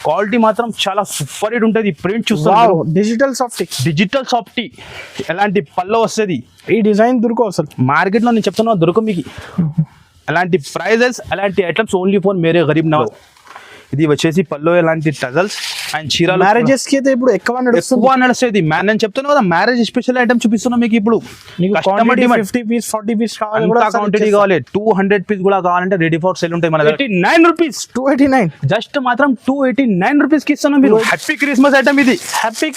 Quality మాత్రం చాలా super hit ఉంటుంది. ప్రింట్ చూస్తారు, డిజిటల్ సాఫ్టీ ఎలాంటి పల్లో వస్తుంది. ఈ డిజైన్ దొరకవు అసలు మార్కెట్లో, నేను చెప్తున్నా దొరక మీకు అలాంటి ప్రైజెస్, అలాంటి ఐటమ్స్ ఓన్లీ ఫర్ మేరే గరీబ్ నవాజ్. ఇది వచ్చేసి పల్లో ఎలాంటి టజల్స్ అండ్ చీరాలు. మ్యారేజెస్ కి అయితే ఇప్పుడు ఎక్కువ నడుస్తుంది. నేను చెప్తున్నా కదా, మ్యారేజ్ స్పెషల్ ఐటమ్ చూపిస్తున్నా మీకు. ఇప్పుడు 50 పీస్ 40 పీస్ క్వాంటిటీ కావాలి, 200 పీస్ కూడా కావాలంటే రెడీ ఫర్ సేల్ ఉంటాయి మన దగ్గర. 89 రూపీస్, 289 జస్ట్ మాత్రం 289 రూపీస్ కి ఇస్తున్నాం మీరు. హ్యాపీ క్రిస్మస్ ఐటమ్ ఇది, హ్యాపీ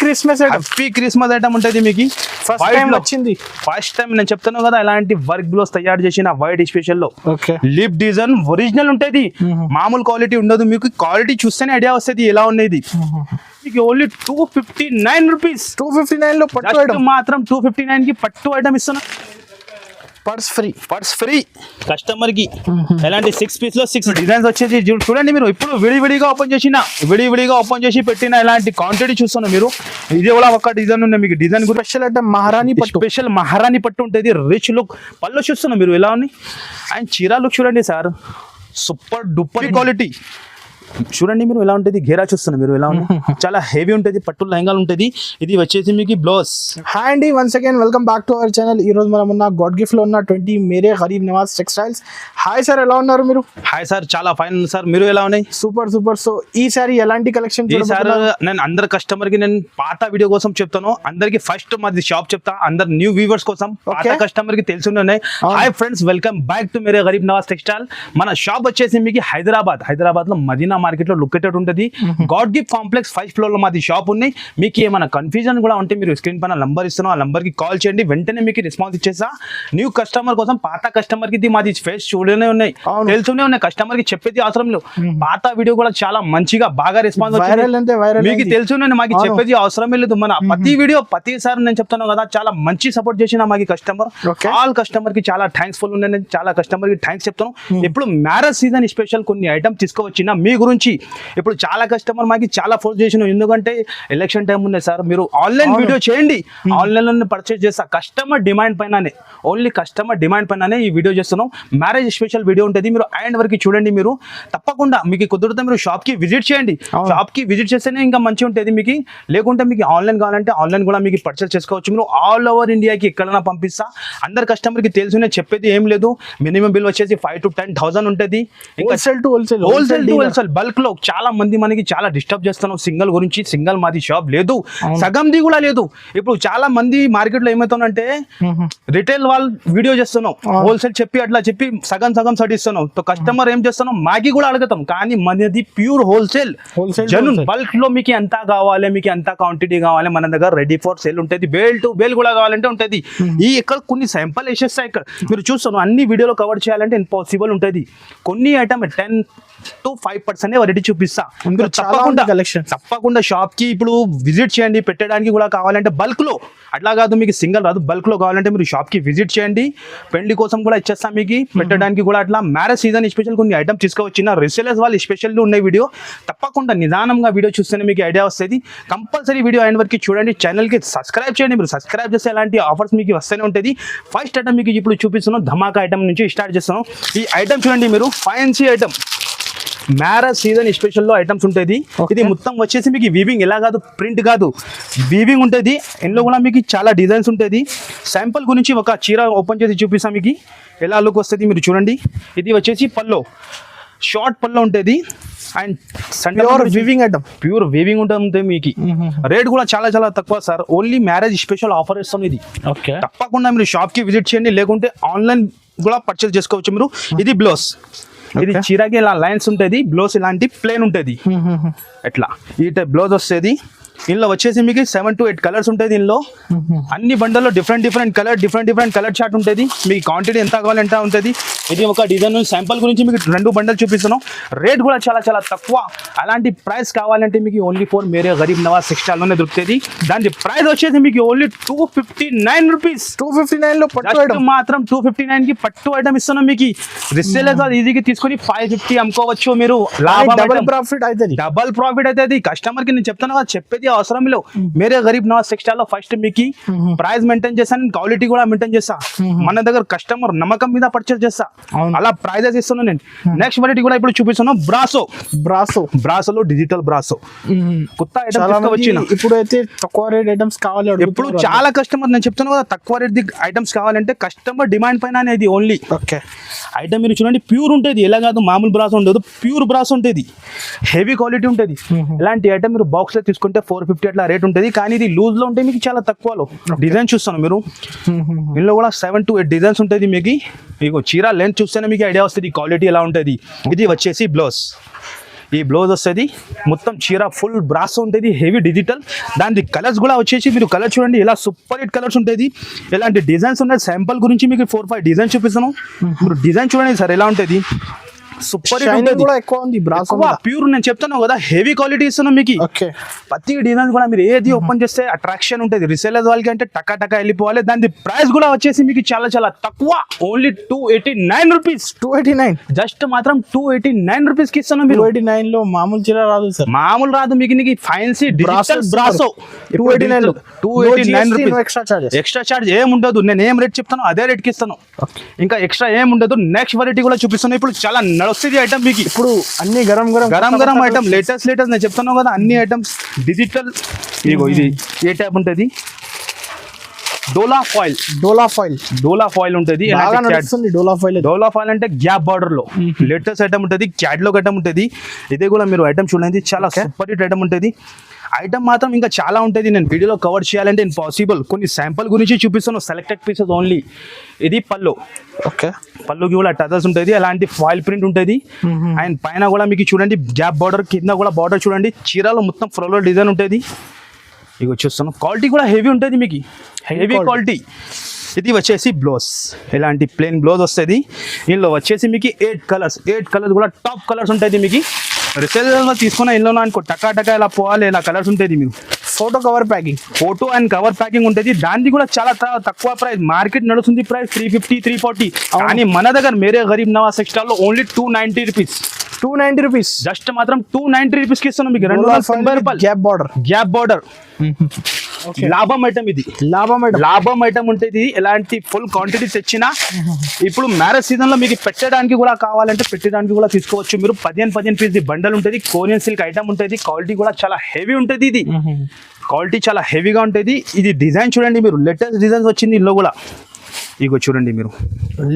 క్రిస్మస్ ఐటమ్ ఉంటుంది మీకు. ఫస్ట్ టైం వచ్చింది, ఫస్ట్ టైం నేను చెప్తాను కదా, ఎలాంటి వర్క్ బ్లౌజ్ తయారు చేసిన వైట్ స్పెషల్ లో లిప్ డిజైన్ ఒరిజినల్ ఉంటుంది. మామూలు క్వాలిటీ ఉండదు మీకు. క్వాలిటీ చూస్తేనే ఐడియా వస్తుంది ఎలా ఉన్నది. మీకు ఓన్లీ 259 రూపీస్. 259 లో పట్టు ఐటమ్ మాత్రం 259 కి పట్టు ఐటమ్ ఇస్తున్నా. పర్స్ ఫ్రీ కస్టమర్ కి. ఎలాంటి 6 పీస్ లో 6 డిజైన్స్ వచ్చేసి చూడండి మీరు. ఇప్పుడు విడివిడిగా ఓపెన్ చేసి పెట్టిన ఎలాంటి క్వాంటిటీ చూస్తున్నా మీరు. ఇది కూడా ఒక డిజైన్ ఉంది మీకు. డిజైన్ స్పెషల్ అంటే స్పెషల్ మహారాణి పట్టు ఉంటుంది. రిచ్ లుక్ పళ్ళు చూస్తున్నా మీరు ఎలా ఉంది. అండ్ చీరా లుక్ చూడండి సార్, సూపర్ డూపర్ క్వాలిటీ చూడండి మీరు ఎలా ఉంటుంది. గేరా చూస్తున్నారు మీరు ఎలా ఉంది, చాలా హెవీ ఉంటుంది. పట్టు లెహంగాలు ఉంటుంది. ఇది వచ్చేసి మీకు బ్లౌజ్. హాయ్ అండి, once again welcome back to our channel. ఈ రోజు మనం ఉన్న గాడ్ గిఫ్ట్ లో ఉన్న 20 Mere Gareeb Nawaz textiles. Hi sir, ఎలా ఉన్నారు మీరు? హాయ్ సార్, చాలా ఫైన్ సార్. మీరు ఎలా ఉన్నాయి? సూపర్. సో ఈ సారి ఎలాంటి కలెక్షన్? సార్ నేను అందరు కస్టమర్ కి నేను పాత వీడియో కోసం చెప్తాను. అందరికి ఫస్ట్ మాది షాప్ చెప్తా, అందరు న్యూ వ్యూవర్స్ కోసం, పాత కస్టమర్ కి తెలిసి ఉన్నాయి. Hi friends, welcome back to Mere Gareeb Nawaz textile. మన షాప్ వచ్చేసి మీకు హైదరాబాద్ లో మదీనా మార్కెట్ లో లొకేటెడ్ ఉంటుంది. God gift complex 5th floor లో మాది షాప్ ఉన్నాయి. మీకు ఏమైనా కన్ఫ్యూజన్ కూడా ఉంటే మీరు స్క్రీన్ పైన నంబర్ ఇస్తున్నాం, ఆ నంబర్ కి కాల్ చేయండి, వెంటనే మీకు రెస్పాన్స్ ఇచ్చేసా. న్యూ కస్టమర్ కోసం, పాత కస్టమర్ కి మాది ఫేస్ చూడనే ఉన్నాయి, తెలుసునే ఉన్నాయి. కస్టమర్ కి చెప్పేది అవసరం లేదు. పాత వీడియో కూడా చాలా మంచిగా బాగా రెస్పాన్స్ మీకు తెలుసునే, మాకు చెప్పేది అవసరమే లేదు. మన ప్రతి వీడియో ప్రతిసారి నేను చెప్తాను కదా, చాలా మంచి సపోర్ట్ చేసిన మాకు కస్టమర్. ఆల్ కస్టమర్ కి చాలా థ్యాంక్స్ఫుల్ ఉన్నాయి. నేను చాలా కస్టమర్ కి థ్యాంక్స్ చెప్తాను. ఇప్పుడు మ్యారేజ్ సీజన్ స్పెషల్ కొన్ని ఐటమ్ తీసుకువచ్చిన మీ గురించి. ఇప్పుడు చాలా కస్టమర్ మాకు చాలా ఫోర్స్ చేసిన, ఎందుకంటే ఎలక్షన్ టైం ఉంది సార్. మీరు ఆన్లైన్ వీడియో చేయండి, ఆన్లైన్ లో పర్చేస్ చేస్తా. కస్టమర్ డిమాండ్ పైననే, ఓన్లీ కస్టమర్ డిమాండ్ పైననే ఈ వీడియో చేస్తున్నాం. మ్యారేజ్ స్పెషల్ వీడియో ఉంటుంది, మీరు ఎండ్ వరకు చూడండి. మీరు తప్పకుండా మీకు కుదిరితే మీరు షాప్ కి విజిట్ చేయండి. షాప్ కి విజిట్ చేస్తేనే ఇంకా మంచిగా ఉంటుంది మీకు. లేకుంటే మీకు ఆన్లైన్ కావాలంటే ఆన్లైన్ కూడా మీకు పర్చేస్ చేసుకోవచ్చు. మీరు ఆల్ ఓవర్ ఇండియాకి ఎక్కడైనా పంపిస్తా. అందరు కస్టమర్ కి తెలుసునే, చెప్పేది ఏం లేదు. మినిమం బిల్ వచ్చేసి 5,000 to 10,000 ఉంటుంది. హోల్సేల్ బల్క్ లో చాలా మంది మనకి చాలా డిస్టర్బ్ చేస్తున్నాం. సింగల్ గురించి, సింగల్ మాది షాప్ లేదు, సగంది కూడా లేదు. ఇప్పుడు చాలా మంది మార్కెట్ లో ఏమవుతుందంటే రిటైల్ వాళ్ళు వీడియో చేస్తున్నాం, హోల్సేల్ చెప్పి అట్లా చెప్పి సగం సడిస్తున్నాం. కస్టమర్ ఏం చేస్తున్నాం, మాకి కూడా అడుగుతాం. కానీ మనది ప్యూర్ హోల్సేల్ జనూన్ బల్క్ లో. మీకు ఎంత కావాలి, మీకు ఎంత క్వాంటిటీ కావాలి, మన దగ్గర రెడీ ఫర్ సేల్ ఉంటుంది. బేల్ టు బేల్ కూడా కావాలంటే ఉంటుంది. ఈ ఇక్కడ కొన్ని శాంపుల్ వేసేస్తాయి. ఇక్కడ మీరు చూస్తున్నాం, అన్ని వీడియోలో కవర్ చేయాలంటే ఇంపాసిబుల్ ఉంటుంది. కొన్ని ఐటమ్ 10 to 5% రెడీ చూపిస్తా. తప్పకుండా షాప్ కి ఇప్పుడు విజిట్ చేయండి. పెట్టడానికి కూడా కావాలంటే బల్క్ లో, అట్లా కాదు మీకు సింగల్ రాదు, బల్క్ లో కావాలంటే మీరు షాప్ కి విజిట్ చేయండి. పెళ్లి కోసం కూడా ఇచ్చేస్తాం మీకు, పెట్టడానికి కూడా. అట్లా మ్యారేజ్ సీజన్ స్పెషల్ కొన్ని ఐటమ్ తీసుకువచ్చిన రీసేలర్స్ వాళ్ళు స్పెషల్ ఉన్నాయి వీడియో. తప్పకుండా నిదానంగా వీడియో చూస్తేనే మీకు ఐడియా వస్తుంది. కంపల్సరీ వీడియో ఎండ్ వరకు చూడండి. ఛానల్ కి సబ్స్క్రైబ్ చేయండి. మీరు సబ్స్క్రైబ్ చేస్తే ఎలాంటి ఆఫర్స్ మీకు వస్తూనే ఉంటుంది. ఫస్ట్ ఐటమ్ మీకు ఇప్పుడు చూపిస్తున్నాం, ధమాకా ఐటమ్ నుంచి స్టార్ట్ చేస్తున్నాం. ఈ ఐటమ్ చూడండి మీరు, fancy item, marriage season special లో ఐటమ్స్ ఉంటుంది. ఇది మొత్తం వచ్చేసి మీకు వీవింగ్, ఎలా కాదు ప్రింట్ కాదు, వీవింగ్ ఉంటుంది. ఇందులో కూడా మీకు చాలా డిజైన్స్ ఉంటుంది. శాంపుల్ గురించి ఒక చీర ఓపెన్ చేసి చూపిస్తాం మీకు ఎలా లుక్ వస్తుంది. మీరు చూడండి, ఇది వచ్చేసి పల్లో, షార్ట్ పల్లో ఉంటుంది. అండ్ ప్యూర్ వీవింగ్ ఉంటుంది మీకు. రేట్ కూడా చాలా తక్కువ sir. Only marriage special offer ఇస్తాం ఇది. తప్పకుండా మీరు షాప్ కి విజిట్ చేయండి, లేకుంటే ఆన్లైన్ కూడా పర్చేస్ చేసుకోవచ్చు మీరు. ఇది బ్లౌజ్, ఇది చీరకి ఇలా లైన్స్ ఉంటుంది. బ్లౌజ్ ఇలాంటి ప్లేన్ ఉంటుంది. ఎట్లా ఈ టైప్ బ్లౌజ్ వస్తుంది. దీనిలో వచ్చేసి మీకు 7 to 8 కలర్స్ ఉంటాయి. దీనిలో అన్ని బండల్లో డిఫరెంట్ కలర్ చార్ట్ ఉంటుంది. మీకు క్వాంటిటీ ఎంత కావాలి ఎంత ఉంటుంది. ఇది ఒక డిజైన్ శాంపుల్ గురించి మీకు 2 బండలు చూపిస్తున్నాం. రేట్ కూడా చాలా తక్కువ. అలాంటి ప్రైస్ కావాలంటే మీకు ఓన్లీ ఫోర్ మేరే గరీబ్ నవాజ్ టెక్స్టైల్ లోనే దొరుకుతుంది. దాని ప్రైస్ వచ్చేసి మీకు ఓన్లీ 259 రూపీస్. 259 లో మాత్రం 259 కి పట్టు ఐటమ్ ఇస్తున్నాం మీకు. రిసేలర్స్ ఈజీగా తీసుకొని 550 అమ్ముకోవచ్చు మీరు. డబల్ ప్రాఫిట్ అవుతుంది. కస్టమర్ కి నేను చెప్తాను కదా, చెప్పేది అవసరం లేవు. మేరే గరీబ్ నవాజ్ టెక్స్టైల్ లో ఫస్ట్ మీకు ప్రైస్ మెయింటైన్ చేస్తాను, క్వాలిటీ కూడా మెయింటైన్ చేస్తా. మన దగ్గర కస్టమర్ నమ్మకం మీద పర్చేస్ చేస్తా, అలా ప్రైజెస్ ఇస్తున్నాను నేను. నెక్స్ట్ వెరైటీ కూడా ఇప్పుడు చూపిస్తున్నాను, బ్రాసోలో డిజిటల్ బ్రాసో కొత్త ఐటమ్ వచ్చిన. ఇప్పుడైతే తక్కువ రేట్ ఐటమ్స్ కావాలి ఇప్పుడు చాలా కస్టమర్, నేను చెప్తాను కదా తక్కువ రేట్ ఐటమ్స్ కావాలంటే కస్టమర్ డిమాండ్ పైన అనేది ఓన్లీ. ఓకే ఐటమ్ మీరు చూడండి, ప్యూర్ ఉంటుంది, ఎలా కాదు మామూలు బ్రాస్ ఉండదు, ప్యూర్ బ్రాస్ ఉంటుంది, హెవీ క్వాలిటీ ఉంటుంది. ఇలాంటి ఐటమ్ మీరు బాక్స్ లో తీసుకుంటే 450 అట్లా రేట్ ఉంటుంది, కానీ ఇది లూజ్ లో ఉంటే మీకు చాలా తక్కువలో. డిజైన్ చూస్తాను మీరు, ఇందులో కూడా 7 to 8 డిజైన్స్ ఉంటుంది మీకు. మీకు చీర లెంత్ చూస్తేనే మీకు ఐడియా వస్తుంది క్వాలిటీ ఎలా ఉంటుంది. ఇది వచ్చేసి బ్లౌజ్, ఈ బ్లౌజ్ వస్తుంది మొత్తం చీర ఫుల్ బ్రాస్ ఉంటుంది, హెవీ డిజిటల్. దాని కలర్స్ కూడా వచ్చేసి మీరు కలర్ చూడండి, ఇలా సూపర్ హిట్ కలర్స్ ఉంటుంది. ఇలాంటి డిజైన్స్ ఉన్నాయి. శాంపుల్ గురించి మీకు 4-5 డిజైన్స్ చూపిస్తాను. మీరు డిజైన్ చూడండి సార్ ఎలా ఉంటుంది, సూపర్ హిట్ ఉంటుంది. ఎక్కువ ఉంది బ్రాస్, ప్యూర్. నేను చెప్తాను కదా హెవీ క్వాలిటీ ఇస్తున్నాను మీకు. ప్రతి డిజైన్ కూడా మీరు ఏది ఓపెన్ చేస్తే అట్రాక్షన్ ఉంటుంది. రీసేలర్స్ వాళ్ళకి అంటే టకా వెళ్ళిపోవాలి. దాని ప్రైస్ కూడా వచ్చేసి మీకు చాలా చాలా తక్కువ, ఓన్లీ 289 రూపీస్. 289 జస్ట్ మాత్రం 289 రూపీస్ కి ఇస్తున్నాను. మీరు 289 లో మామూలు చీర రాదు సార్, మామూలు రాదు మీకు. నీకు fancy digital brasso 289 rupees. Extra charge ఏం ఉండదు. నేను ఏం రేట్ చెప్తాను అదే రేట్ కి ఇస్తాను, ఇంకా ఎక్స్ట్రా ఏం ఉండదు. నెక్స్ట్ వెరైటీ కూడా చూపిస్తాను. ఇప్పుడు చాలా నడుస్తుంది ఐటమ్ మీకు. ఇప్పుడు అన్ని గరం ఐటమ్, లేటెస్ట్ నేను చెప్తున్నాను కదా అన్ని ఐటమ్స్ డిజిటల్. ఇగో ఇది ఏ టైప్ ఉంటుంది, డోలా ఫాయిల్ ఉంటుంది. డోలా ఫాయిల్ అంటే గ్యాప్ బార్డర్ లో లేటెస్ట్ ఐటమ్ ఉంటుంది, క్యాటలాగ్ ఐటమ్ ఉంటుంది. ఇదే కూడా మీరు ఐటమ్ చూడండి, చాలా సూపర్ హిట్ ఐటమ్ ఉంటుంది. ఐటమ్ మాత్రం ఇంకా చాలా ఉంటుంది, నేను వీడియోలో కవర్ చేయాలంటే ఇంపాసిబుల్. కొన్ని శాంపుల్ గురించి చూపిస్తాను, సెలెక్టెడ్ పీసెస్ ఓన్లీ. ఇది పళ్ళు, పళ్ళుకి కూడా టజల్స్ ఉంటుంది, అలాంటి ఫాయిల్ ప్రింట్ ఉంటుంది. అండ్ పైన కూడా మీకు చూడండి గ్యాప్ బార్డర్, కింద కూడా బార్డర్ చూడండి. చీరలో మొత్తం ఫ్లోరల్ డిజైన్ ఉంటుంది. ఇక చూస్తాను, క్వాలిటీ కూడా హెవీ ఉంటుంది మీకు, హెవీ క్వాలిటీ. ఇది వచ్చేసి బ్లౌజ్, ఇలాంటి ప్లెయిన్ బ్లౌజ్ వస్తుంది. ఇందులో వచ్చేసి మీకు 8 కలర్స్ కూడా టాప్ కలర్స్ ఉంటుంది మీకు. రిసేలర్లో తీసుకున్న ఇందులో అనుకో టకా ఇలా పోవాలి, ఇలా కలర్స్ ఉంటుంది. మీరు ఫోటో అండ్ కవర్ ప్యాకింగ్ ఉంటుంది. దానికి కూడా చాలా తక్కువ ప్రైస్. మార్కెట్ నడుస్తుంది ప్రైస్ 350, 340, కానీ మన దగ్గర మేరే గరీబ్ నవాజ్ టెక్స్టైల్ లో ఓన్లీ 290 రూపీస్. జస్ట్ మాత్రం 290 రూపీస్ కి ఇస్తున్నాం మీకు. 290 రూపాయలు. గ్యాప్ బార్డర్ లాభం ఐటమ్. ఇది లాభం ఐటమ్ ఉంటుంది. ఎలాంటి ఫుల్ క్వాంటిటీ తెచ్చినా ఇప్పుడు మ్యారేజ్ సీజన్ లో మీకు పెట్టడానికి కూడా కావాలంటే పెట్టడానికి కూడా తీసుకోవచ్చు. మీరు 15 పీస్ బండల్ ఉంటుంది. కోరియన్ సిల్క్ ఐటమ్ ఉంటుంది. క్వాలిటీ కూడా చాలా హెవీ ఉంటుంది. ఇది క్వాలిటీ చాలా హెవీగా ఉంటుంది. ఇది డిజైన్ చూడండి మీరు, లేటెస్ట్ డిజైన్స్ వచ్చింది ఇందులో కూడా. ఇగో చూడండి మీరు,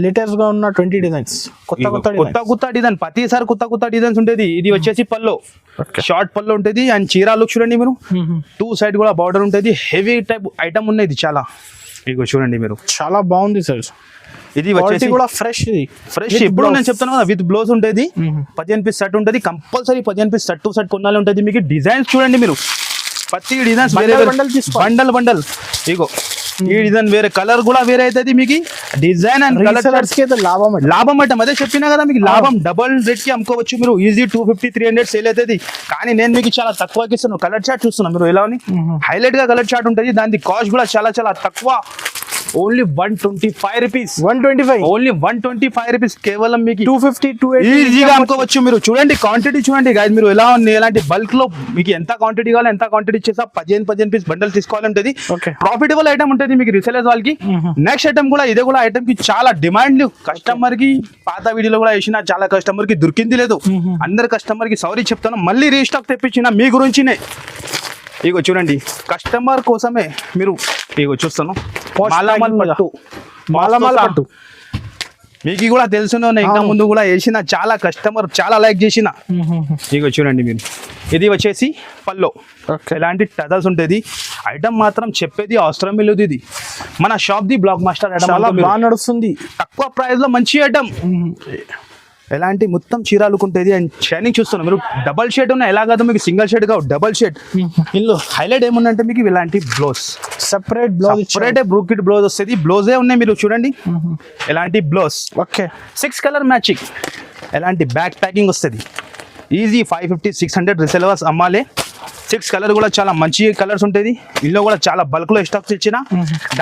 లేటెస్ట్ గా ఉన్న 20 డిజైన్స్, కొత్త డిజైన్, ప్రతిసారి కొత్త డిజైన్స్ ఉంటుంది. ఇది వచ్చేసి పల్లో, షార్ట్ పల్లో ఉంటుంది. అండ్ చీరా లుక్ చూడండి మీరు, 2 సైడ్ కూడా బార్డర్ ఉంటుంది. హెవీ టైప్ ఐటమ్ ఉన్నాయి ఇది చాలా. ఇగో చూడండి మీరు, చాలా బాగుంది సార్. ఇది వచ్చేసి కూడా ఫ్రెష్. ఇప్పుడు నేను చెప్తాను కదా విత్ బ్లౌజ్ ఉంటుంది. 15 పీస్ సెట్ ఉంటుంది. Compulsory 15 piece set to set కొనాలి ఉంటుంది మీకు. డిజైన్స్ చూడండి మీరు, ప్రతి డిజైన్స్ బండల్. ఇగో ఈ డిజైన్ వేరే, కలర్ కూడా వేరే అవుతుంది మీకు. డిజైన్ అండ్ కలర్ లాభం ఐటమ్. అదే చెప్పినా కదా మీకు, లాభం డబల్ రేట్ కి అమ్ముకోవచ్చు మీరు. ఈజీ 250, 300 సేల్ అవుతుంది. కానీ నేను మీకు చాలా తక్కువకి ఇస్తాను. కలర్ చార్ట్ చూస్తున్నాను మీరు, ఎలా హైలైట్ గా కలర్ చార్ట్ ఉంటుంది. దాని కాస్ట్ కూడా చాలా చాలా తక్కువ, ఓన్లీ 125 రూపీస్. Only 125 rupees. కేవలం మీకు 250, 280 ఈజీగా అమ్ముకోవచ్చు. మీరు చూడండి క్వాంటిటీ చూడండి గాయస్, మీరు ఎలా ఉంది, ఎలాంటి బల్క్ లో మీకు ఎంత క్వాంటిటీ కావాలి ఎంత క్వాంటిటీ చేసా 15 పీస్ బండల్ తీసుకోవాలంటది. ప్రాఫిటబుల్ ఐటమ్ ఉంటుంది మీకు రీసేలర్స్ వాళ్ళకి. నెక్స్ట్ ఐటమ్ కూడా ఇదే కూడా ఐటమ్ కి చాలా డిమాండ్. కస్టమర్ కి పాత వీడియోలో కూడా వేసిన చాలా కస్టమర్ కి దొరికింది లేదు. అందరు కస్టమర్ కి సారీ చెప్తాను, మళ్ళీ రీస్టాక్ తెప్పించిన మీ గురించినే. ఇగో చూడండి, కస్టమర్ కోసమే మీరు. ఇగో చూస్తాను, మాలామాల్ పట్టు మీకు కూడా తెలుసును. ఇంకా ముందు కూడా వేసిన చాలా కస్టమర్ చాలా లైక్ చేసిన. ఇగో చూడండి మీరు, ఇది వచ్చేసి పల్లో, ఇలాంటి టజల్స్ ఉంటుంది. ఐటమ్ మాత్రం చెప్పేది అవసరం లేదు. ఇది మన shop the black master item, బాగా నడుస్తుంది. తక్కువ ప్రైస్ లో మంచి ఐటమ్. ఎలాంటి మొత్తం చీరాలకు ఉంటుంది. అండ్ షైనింగ్ చూస్తున్నాం మీరు, డబల్ షేడ్ ఉన్నాయి. ఎలా కాదు మీకు సింగిల్ షేడ్ కావు, డబల్ షేడ్. ఇందులో హైలైట్ ఏముందంటే మీకు ఇలాంటి బ్లౌజ్, సెపరేట్ బ్రూకిట్ బ్లౌజ్ వస్తుంది. బ్లౌజే ఉన్నాయి మీరు చూడండి, ఎలాంటి బ్లౌజ్. 6 కలర్ మ్యాచింగ్, ఎలాంటి బ్యాక్ ప్యాకింగ్ వస్తుంది. ఈజీ 550, 600 రిసెలర్స్ అమ్మాలి. 6 కలర్ కూడా చాలా మంచి కలర్స్ ఉంటుంది. ఇందులో కూడా చాలా బల్క్ లో స్టాక్స్ ఇచ్చిన.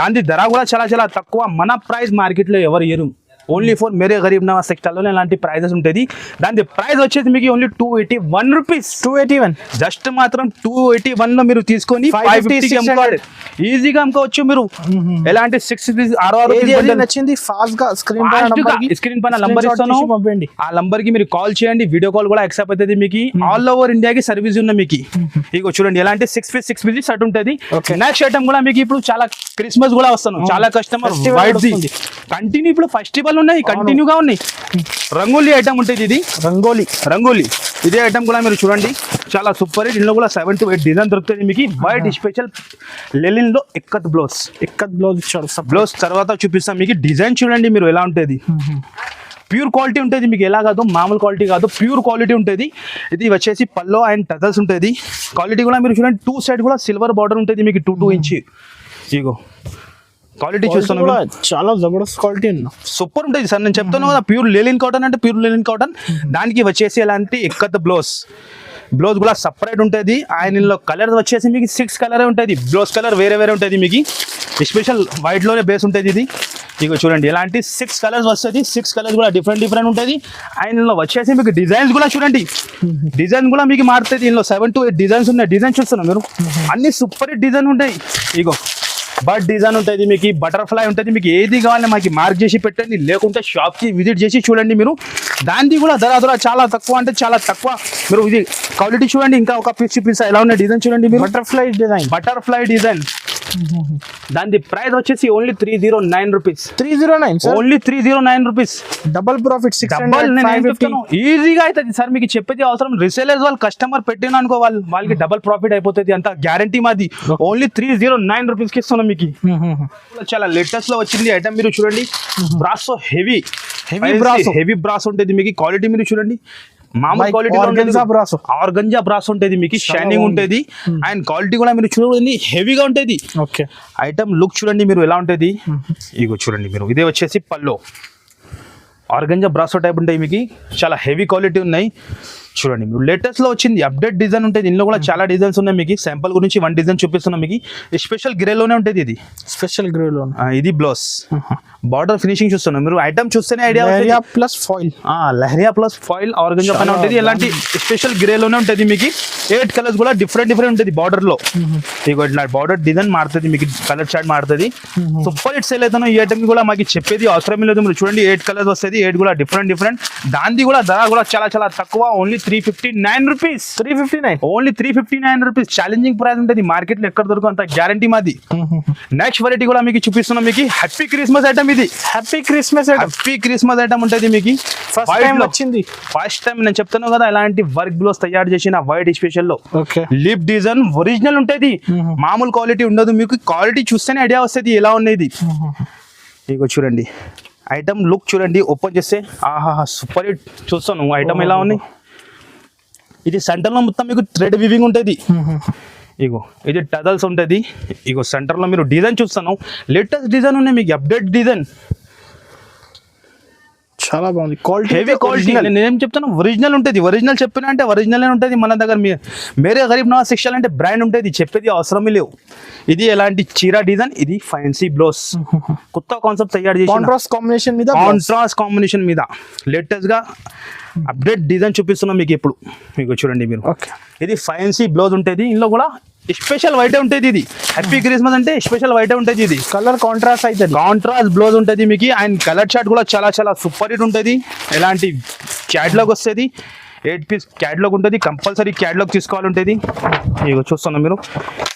దాని ధర కూడా చాలా చాలా తక్కువ. మన ప్రైస్ మార్కెట్ లో ఎవరు ఇయ్యరు. Only for Mere Gareeb Nawaz textile లో ఇలాంటి ప్రైజెస్ ఉంటుంది. దాని ప్రైస్ వచ్చేసి మీకు ఓన్లీ 281 రూపీస్. 281 జస్ట్ మాత్రం 281 లో మీరు తీసుకొని 550 అమ్ముకోవాలి, ఈజీగా అమ్ముకోవచ్చు మీరు. ఎలాంటి 6 నచ్చింది ఫాస్ట్ గా స్క్రీన్ పైన నంబర్ ఇస్తాను, ఆ నంబర్ కి మీరు కాల్ చేయండి. వీడియో కాల్ కూడా యాక్సెప్ట్ అవుతుంది మీకు. ఆల్ ఓవర్ ఇండియాకి సర్వీస్ ఉన్న మీకు. ఇగో చూడండి ఎలాంటి 6 పీస్ షర్ట్ ఉంటుంది. నెక్స్ట్ ఐటమ్ కూడా మీకు ఇప్పుడు చాలా క్రిస్మస్ కూడా వస్తాను, చాలా కస్టమర్ వైట్ కంటిన్యూ ఇప్పుడు ఫెస్టివల్ ఉన్నాయి, కంటిన్యూగా ఉన్నాయి. రంగోలీ ఐటమ్ ఉంటుంది ఇది, రంగోలీ ఇదే ఐటమ్ కూడా మీరు చూడండి చాలా సూపర్ హిట్. ఇందులో కూడా 7 to 8 డిజైన్ దొరుకుతుంది మీకు. వైట్ స్పెషల్ లెలిన్ లో ఎక్కత్ బ్లౌజ్ ఇచ్చాడు. బ్లౌజ్ తర్వాత చూపిస్తాం మీకు. డిజైన్ చూడండి మీరు ఎలా ఉంటుంది. ప్యూర్ క్వాలిటీ ఉంటుంది మీకు, ఎలా కాదు మామూలు క్వాలిటీ కాదు, ప్యూర్ క్వాలిటీ ఉంటుంది. ఇది వచ్చేసి పల్లో అండ్ టజల్స్ ఉంటుంది. క్వాలిటీ కూడా మీరు చూడండి 2 సైడ్ కూడా సిల్వర్ బార్డర్ ఉంటుంది మీకు 2 ఇంచ్. ఇగో క్వాలిటీ చూస్తున్నాం, చాలా జబర్దస్త్ క్వాలిటీ సూపర్ ఉంటుంది సార్. నేను చెప్తాను కదా ప్యూర్ లెలిన్ కాటన్ అంటే ప్యూర్ లెలిన్ కాటన్. దానికి వచ్చేసి ఎలాంటి ఎక్కత్ బ్లౌజ్ కూడా సపరేట్ ఉంటుంది. ఆయనలో కలర్ వచ్చేసి మీకు 6 కలరే ఉంటుంది. బ్లౌజ్ కలర్ వేరే ఉంటుంది మీకు. స్పెషల్ వైట్ లోనే బేస్ ఉంటుంది ఇది. ఇక చూడండి ఎలాంటి 6 కలర్స్ వస్తుంది. 6 కలర్స్ కూడా డిఫరెంట్ ఉంటుంది. ఆయనలో వచ్చేసి మీకు డిజైన్స్ కూడా చూడండి, డిజైన్ కూడా మీకు మారుతుంది. ఇందులో 7 to 8 డిజైన్స్ ఉన్నాయి. డిజైన్ చూస్తున్నాం మీరు, అన్ని సూపర్ హిట్ డిజైన్ ఉంటాయి. ఇగో బర్డ్ డిజైన్ ఉంటుంది మీకు, బటర్ఫ్లై ఉంటుంది మీకు. ఏది కావాలని మాకు మార్క్ చేసి పెట్టండి, లేకుంటే షాప్కి విజిట్ చేసి చూడండి మీరు. దానికి కూడా ధర చాలా తక్కువ అంటే చాలా తక్కువ. మీరు ఇది క్వాలిటీ చూడండి. ఇంకా ఒక పీస్ ఎలా ఉన్న డిజైన్ చూడండి మీరు. బటర్ఫ్లై డిజైన్ దాని ప్రైస్ వచ్చేసి only 309 rupees. 309 only 309 rupees. Double profit. ఈజీగా అవుతుంది సార్. మీకు చెప్పేది అవసరం. రీసేలర్స్ వాళ్ళు కస్టమర్ పెట్టిన అనుకో వాళ్ళకి డబల్ ప్రాఫిట్ అయిపోతుంది. అంత గ్యారంటీ మాది. ఓన్లీ 309 రూపీస్ కి ఇస్తున్నాం మీకు. చాలా లేటెస్ట్ లో వచ్చింది ఐటమ్ మీరు చూడండి. బ్రాసో హెవీ బ్రాస్ ఉంటుంది మీకు. క్వాలిటీ మీరు చూడండి, మామూలు క్వాలిటీ ఆర్గంజా బ్రాస్ ఉంటుంది మీకు. షైనింగ్ ఉంటుంది అండ్ క్వాలిటీ కూడా మీరు చూడండి హెవీగా ఉంటుంది. ఐటమ్ లుక్ చూడండి మీరు ఎలా ఉంటుంది. ఇగో చూడండి మీరు, ఇదే వచ్చేసి పల్లో ఆర్గంజా బ్రాసో టైప్ ఉంటాయి మీకు. చాలా హెవీ క్వాలిటీ ఉన్నాయి. చూడండి మీరు లేటెస్ట్ లో వచ్చింది అప్డేట్ డిజైన్ ఉంటుంది. ఇందులో కూడా చాలా డిజైన్స్ ఉన్నాయి మీకు. శాంపుల్ గురించి 1 డిజైన్ చూపిస్తున్నాం మీకు. స్పెషల్ గ్రేలోనే ఉంటుంది ఇది. స్పెషల్ గ్రేలో ఇది బ్లౌజ్ బార్డర్ ఫినిషింగ్ చూస్తున్నాం మీరు. ఐటమ్ చూస్తేనే idea. Leheriya plus foil organza పైన ఉంటుంది. ఇలాంటి స్పెషల్ గ్రేలోనే ఉంటుంది మీకు. 8 కలర్స్ కూడా డిఫరెంట్ ఉంటుంది బార్డర్ లో. ఇగో ఇట్లా బార్డర్ డిజైన్ మారుతుంది మీకు, కలర్ చార్ట్ మారుతుంది. సూపర్ హిట్ సేల్ అవుతాను. ఈ ఐటమ్ కూడా మాకు చెప్పేది అవసరం లేదు. మీరు చూడండి 8 కలర్స్ వస్తుంది. 8 కూడా డిఫరెంట్. దాని కూడా ధర కూడా చాలా తక్కువ. Only 359 rupees. Only 359 rupees. Challenging price ఉంటుంది. మార్కెట్ లో ఎక్కడ దొరకదు, అంత గ్యారంటీ మాది. నెక్స్ట్ వెరైటీ కూడా మీకు చూపిస్తున్నాం మీకు. హ్యాపీ క్రిస్మస్ ఐటమ్ ఇది. హ్యాపీ క్రిస్మస్ ఐటమ్ ఉంటుంది మీకు. ఫస్ట్ టైం నేను చెప్తాను కదా, ఇలాంటి వర్క్ బ్లౌజ్ తయారు చేసిన వైట్ స్పెషల్ లో లిప్ డిజైన్ ఒరిజినల్ ఉంటుంది. మామూలు క్వాలిటీ ఉండదు మీకు. క్వాలిటీ చూస్తేనే ఐడియా వస్తుంది ఎలా ఉన్నది. ఇగో చూడండి ఐటమ్ లుక్ చూడండి. ఓపెన్ చేస్తే ఆహా సూపర్ హిట్. చూస్తాను ఐటమ్ ఎలా ఉన్నాయి. ఇది సెంటర్ లో మొత్తం మీకు థ్రెడ్ వివింగ్ ఉంటుంది. ఇగో ఇది టజల్స్ ఉంటుంది. ఇగో సెంటర్ లో మీరు డిజైన్ చూస్తాను. లేటెస్ట్ డిజైన్ ఉన్నాయి మీకు, అప్డేట్ డిజైన్. చాలా బాగుంది. Quality heavy quality. నేనేం చెప్తాను, ఒరిజినల్ ఉంటుంది. ఒరిజినల్ చెప్పినా అంటే ఒరిజినల్ ఉంటుంది మన దగ్గర. మేరే గరీబ్ నవాజ్ టెక్స్టైల్ అంటే బ్రాండ్ ఉంటుంది. చెప్పేది అవసరమే లేవు. ఇది ఎలాంటి చీర డిజైన్, ఇది ఫ్యాన్సీ బ్లౌజ్. కొత్త కాన్సెప్ట్ తయారు చేసి కాంట్రాస్ట్ కాంబినేషన్ మీద లేటెస్ట్ గా అప్డేట్ డిజైన్ చూపిస్తున్నాం మీకు ఇప్పుడు. మీకు చూడండి మీరు, ఇది ఫ్యాన్సీ బ్లౌజ్ ఉంటుంది. ఇందులో కూడా స్పెషల్ వైట్ ఉంటుంది. ఇది హ్యాపీ క్రిస్మస్ అంటే స్పెషల్ వైట్ ఉంటుంది. ఇది కలర్ కాంట్రాస్ట్ అయితే కాంట్రాస్ట్ బ్లౌజ్ ఉంటుంది మీకు. అండ్ కలర్ చార్ట్ కూడా చాలా సూపర్ హిట్ ఉంటుంది. ఎలాంటి క్యాట్లాగ్ వస్తుంది. 8 పీస్ క్యాట్లాగ్ ఉంటుంది. కంపల్సరీ క్యాట్లాగ్ తీసుకోవాలి ఉంటుంది. ఇక చూస్తున్నాం మీరు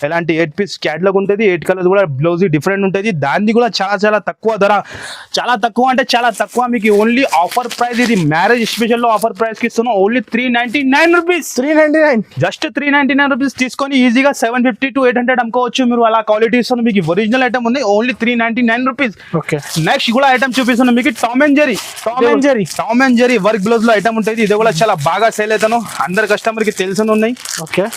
ఎలాంటి 8 పీస్ క్యాట్లాగ్ ఉంటుంది. 8 కలర్స్ కూడా బ్లౌజ్ డిఫరెంట్ ఉంటుంది. దాన్ని కూడా చాలా తక్కువ ధర. చాలా తక్కువ అంటే చాలా తక్కువ మీకు. Only offer price. ఇది మ్యారేజ్ స్పెషల్ లో ఆఫర్ ప్రైస్ కి ఇస్తున్నాం. Only 399 rupees. జస్ట్ 399 రూపీస్ తీసుకొని ఈజీగా 750 to 800 అమ్ముకోవచ్చు మీరు. అలా క్వాలిటీ ఇస్తున్నాం మీకు. ఒరిజినల్ ఐటమ్ ఉంది. Only 399 rupees. నెక్స్ట్ కూడా ఐటమ్ చూపిస్తున్నాం మీకు. Tom and Jerry work blouse లో ఐటమ్ ఉంటుంది. ఇది కూడా చాలా బాగా సేల్ అవుతాను. అందరు కస్టమర్ కి తెలిసి ఉన్నాయి.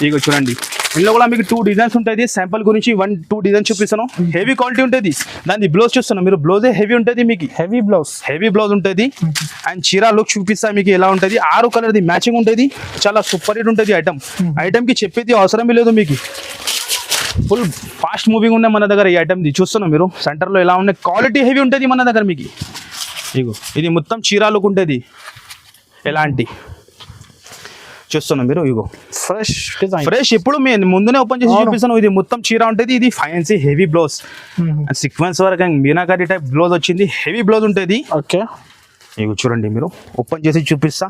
ఇక చూడండి ఇందులో కూడా మీకు 2 డిజైన్స్ ఉంటుంది. శాంపుల్ గురించి 2 డిజైన్ చూపిస్తాను. హెవీ క్వాలిటీ ఉంటుంది. దాని బ్లౌజ్ చూస్తున్నాను మీరు. బ్లౌజే హెవీ ఉంటుంది మీకు. హెవీ బ్లౌజ్ ఉంటుంది. అండ్ చీరా లుక్ చూపిస్తా మీకు ఎలా ఉంటుంది. 6 కలర్ది మ్యాచింగ్ ఉంటుంది. చాలా సూపర్ హిట్ ఉంటుంది ఐటమ్ కి చెప్పేది అవసరమే లేదు మీకు. ఫుల్ ఫాస్ట్ మూవింగ్ ఉన్నాయి మన దగ్గర ఈ ఐటమ్ది. చూస్తున్నాం మీరు సెంటర్ లో ఎలా ఉన్నాయి. క్వాలిటీ హెవీ ఉంటుంది మన దగ్గర మీకు. ఇగో ఇది మొత్తం చీరాలకు ఉంటుంది. ఎలాంటి చూస్తున్నాం మీరు, ఇగో ఫ్రెష్ డిజైన్, ఫ్రెష్. ఇప్పుడు మేము ముందునే ఓపెన్ చేసి చూపిస్తాను. ఇది మొత్తం చీర ఉంటుంది. ఇది fancy heavy blouse, sequence work and meenakari type blouse వచ్చింది. హెవీ బ్లౌజ్ ఉంటుంది. ఓకే, ఇగో చూడండి మీరు, ఓపెన్ చేసి చూపిస్తా.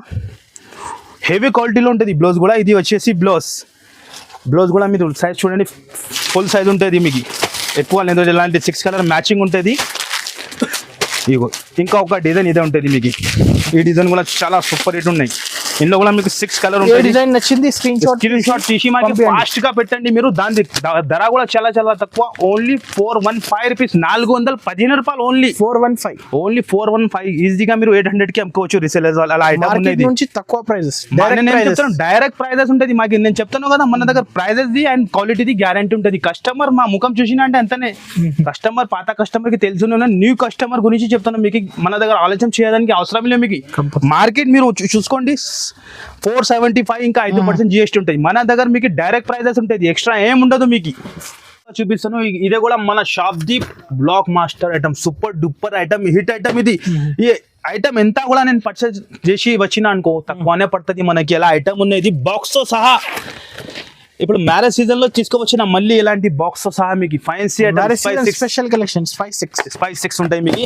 హెవీ క్వాలిటీలో ఉంటుంది బ్లౌజ్ కూడా. ఇది వచ్చేసి బ్లౌజ్ కూడా మీరు సైజ్ చూడండి, ఫుల్ సైజ్ ఉంటుంది మీకు. ఎక్కువ లేదు, ఇలాంటి 6 కలర్ మ్యాచింగ్ ఉంటుంది. ఇగో ఇంకా ఒక డిజైన్ ఇదే ఉంటుంది మీకు. ఈ డిజైన్ కూడా చాలా సూపర్ హిట్ ఉన్నాయి. ఇందులో కూడా మీకు 6 కలర్ ఉంటుంది. డిజైన్ నచ్చింది స్క్రీన్ షాట్ తీసి మాకు ఫాస్ట్ గా పెట్టండి మీరు. దాని ధర కూడా చాలా చాలా తక్కువ. ఓన్లీ 415 రూపీస్, 415 రూపాయలు. ఓన్లీ 415. ఈజీగా మీరు 800 కి అమ్ముకోవచ్చు. రీసేలర్స్ అలా ఐటమ్ ఉన్నది నుంచి తక్కువ ప్రైజెస్. డైరెక్ట్ ప్రైజెస్ ఉంటుంది మాకు. నేను చెప్తాను కదా, మన దగ్గర ప్రైజెస్ ది అండ్ క్వాలిటీది గ్యారంటీ ఉంటుంది. కస్టమర్ మా ముఖం చూసినా అంటే అంతనే. కస్టమర్ పాత కస్టమర్ కి తెలుసు, న్యూ కస్టమర్ గురించి చెప్తాను మీకు. మన దగ్గర ఆలోచన చేయడానికి అవసరం లేదు మీకు. మార్కెట్ మీరు చూసుకోండి, 475 ఇంకా 5% GST ఉంటుంది. మన దగ్గర మీకు డైరెక్ట్ ప్రైజెస్ ఉంటుంది, ఎక్స్ట్రా ఏం ఉండదు మీకు. చూపిస్తాను. ఇదే కూడా మన shop the black master item, super duper item, hit item ఇది. ఈ ఐటమ్ ఎంత కూడా నేను పర్చేజ్ చేసి వచ్చిన అనుకో తక్కువనే పడుతుంది మనకి. ఎలా ఐటమ్ ఉన్నది బాక్స్ తో సహా. ఇప్పుడు మ్యారేజ్ సీజన్ లో తీసుకువచ్చిన మళ్ళీ ఇలాంటి బాక్స్ తో సహా మీకు ఫ్యాన్సీ స్పెషల్ కలెక్షన్స్ 5-6 ఉంటాయి మీకు.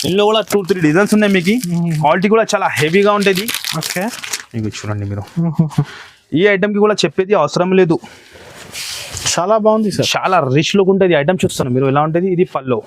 ఇందులో కూడా 2-3 డిజైన్స్ ఉన్నాయి మీకు. క్వాలిటీ కూడా చాలా హెవీగా ఉంటుంది. ఓకే, మీకు చూడండి మీరు, ఈ ఐటమ్ కి కూడా చెప్పేది అవసరం లేదు. చాలా బాగుంది సార్, చాలా రిచ్ లుక్ ఉంటుంది. ఐటమ్ చూస్తాను మీరు ఎలా ఉంటుంది. ఇది పల్లో,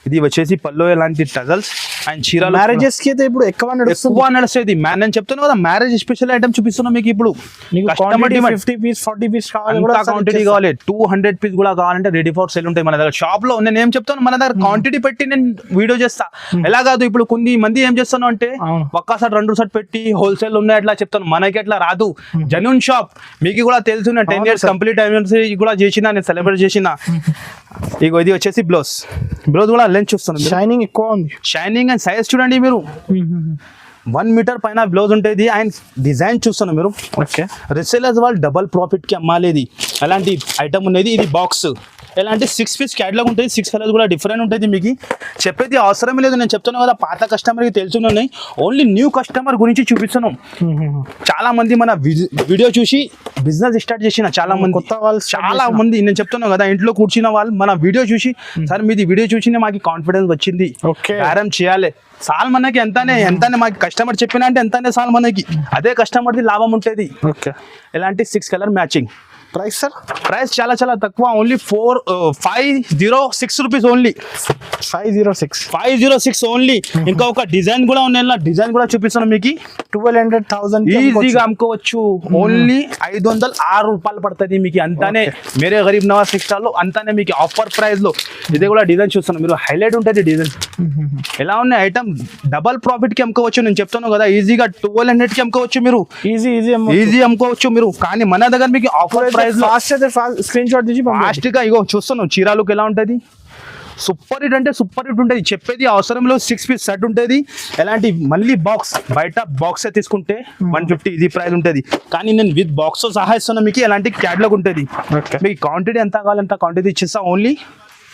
ఇది వచ్చేసి పల్లో ఎలాంటి టజల్స్ అండ్ చీర. మ్యారేజెస్ కి అయితే ఇప్పుడు ఎక్కువ నడుస్తుంది. నేను చెప్తాను కదా, మ్యారేజ్ స్పెషల్ ఐటమ్ చూపిస్తున్నా మీకు. ఇప్పుడు 50 పీస్ 40 పీస్ క్వాంటిటీ కావాలి, 200 పీస్ కూడా కావాలంటే రెడీ ఫర్ సేల్ ఉంటాయి మన దగ్గర షాప్ లో. నేను ఏం చెప్తాను, మన దగ్గర క్వాంటిటీ పెట్టి నేను వీడియో చేస్తా. ఎలా కాదు, ఇప్పుడు కొన్ని మంది ఏం చేస్తాను అంటే ఒక్కసారి 2 సెట్ పెట్టి హోల్సేల్ ఉన్నాయి అట్లా చెప్తాను. మనకి అట్లా రాదు. జెన్యూన్ షాప్ మీకు కూడా తెలుసు. నేను 10 years కంప్లీట్ యానివర్సరీ కూడా చేసిన, నేను సెలబ్రేట్ చేసిన. ఇగో ఇది వచ్చేసి బ్లౌజ్ కూడా లెంత్ చూస్తాను. షైనింగ్ ఎక్కువ ఉంది. షైనింగ్ అండ్ సైజ్ చూడండి మీరు. 1 మీటర్ పైన బ్లౌజ్ ఉంటుంది. అండ్ డిజైన్ చూస్తాను మీరు. ఓకే, రీసేలర్స్ వాళ్ళు డబల్ ప్రాఫిట్ కి అమ్మాలి. అలాంటి ఐటమ్ ఉన్నది. ఇది బాక్స్ ఎలాంటి 6 పీస్ క్యాటలాగ్ ఉంటుంది. 6 కలర్స్ కూడా డిఫరెంట్ ఉంటుంది మీకు. చెప్పేది అవసరం లేదు. నేను చెప్తాను కదా, పాత కస్టమర్కి తెలుసున్నాయి. ఓన్లీ న్యూ కస్టమర్ గురించి చూపిస్తున్నాం. చాలా మంది మన వీడియో చూసి బిజినెస్ స్టార్ట్ చేసిన చాలా మంది కొత్త వాళ్ళు, చాలా మంది. నేను చెప్తున్నాను కదా, ఇంట్లో కూర్చున్న వాళ్ళు మన వీడియో చూసి, సార్ మీది వీడియో చూసి మాకు కాన్ఫిడెన్స్ వచ్చింది, బేరం చేయాలి. సాల్ మనకి ఎంతనే మాకు కస్టమర్ చెప్పినా అంటే ఎంతనే సాల్ మనకి. అదే కస్టమర్ది లాభం ఉంటుంది. ఓకే, ఎలాంటి 6 colour matching. Price sir? Price చాలా చాలా తక్కువ. Only 506 rupees. Only 506 only. ఇంకా ఒక డిజైన్ కూడా ఉన్నాయి. డిజైన్ కూడా చూపిస్తాను మీకు. 1200,000 ఈజీగా అమ్ముకోవచ్చు. ఓన్లీ 506 రూపాయలు పడుతుంది మీకు. అంతానే మేరే గరీబ్ నవాజ్ టెక్స్టైల్ లో అంతానే మీకు ఆఫర్ ప్రైస్ లో. ఇది కూడా డిజైన్ చూస్తాను మీరు. హైలైట్ ఉంటుంది డిజైన్. ఎలా ఉన్నాయి ఐటమ్, డబల్ ప్రాఫిట్ కి అమ్ముకోవచ్చు. నేను చెప్తాను కదా, ఈజీగా 1200 కి అమ్ముకోవచ్చు మీరు. ఈజీ అమ్ముకోవచ్చు మీరు. కానీ మన దగ్గర మీకు ఆఫర్ ప్రైస్ లో స్క్రీన్ షాట్ తీసి ఫాస్ట్ గా ఇగో చూస్తున్నాం. చీరాలకు ఎలా ఉంటుంది, సూపర్ హిట్ అంటే సూపర్ హిట్ ఉంటుంది. చెప్పేది అవసరంలో 6 పీస్ సెట్ ఉంటుంది. ఎలాంటి మళ్ళీ బాక్స్ బయట బాక్స్ తీసుకుంటే 150 ఇది ప్రైస్ ఉంటుంది. కానీ నేను విత్ బాక్స్ సహా ఇస్తున్నా మీకు. ఎలాంటి క్యాటలాగ్ ఉంటుంది. మీకు క్వాంటిటీ ఎంత కావాలంత క్వాంటిటీ ఇచ్చేస్తా. Only